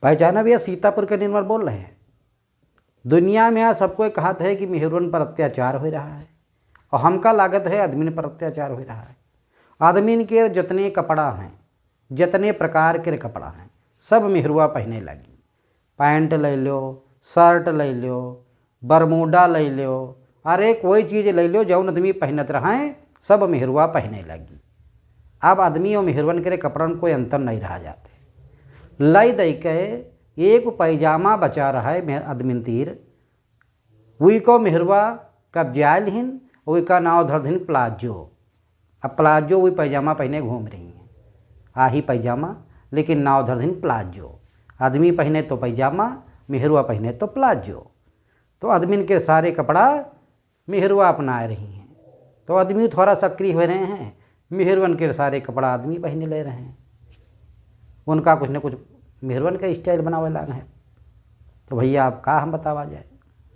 पहचाना भैया, सीतापुर के निर्मल बोल रहे हैं। दुनिया में आज सबको कहत है कि मेहरुअन पर अत्याचार हो रहा है, और हमका लागत है आदमीन पर अत्याचार हो रहा है। आदमीन के जितने कपड़ा हैं, जितने प्रकार के कपड़ा हैं, सब मेहरुआ पहने लगी। पैंट ले लो, शर्ट ले लो, बरमूडा ले लो, अरे कोई चीज़ ले लो जौन आदमी पहनत रहें सब मेहरुआ पहने लगी। अब आदमी और मेहरुअन के कपड़न कोई अंतर नहीं रहा जाते। लई दई के एक पैजामा बचा रहा है आदमी तीर, वही को मेहरुआ कब्जायल हिन, वही का नाव धर दिन प्लाजो। अब प्लाजो वही पैजामा पहने घूम रही हैं, आही पैजामा, लेकिन नाव धर दिन प्लाजो। आदमी पहने तो पैजामा, मेहरुआ पहने तो प्लाजो। तो आदमी के सारे कपड़ा मेहरुआ अपना रही हैं, तो आदमी थोड़ा सक्रिय हो रहे हैं, मेहरुअन के सारे कपड़ा आदमी पहने ले रहे हैं। उनका कुछ न कुछ मेहरुअन का स्टाइल बनावे लगे हैं। तो भैया आप का हम बतावा जाए।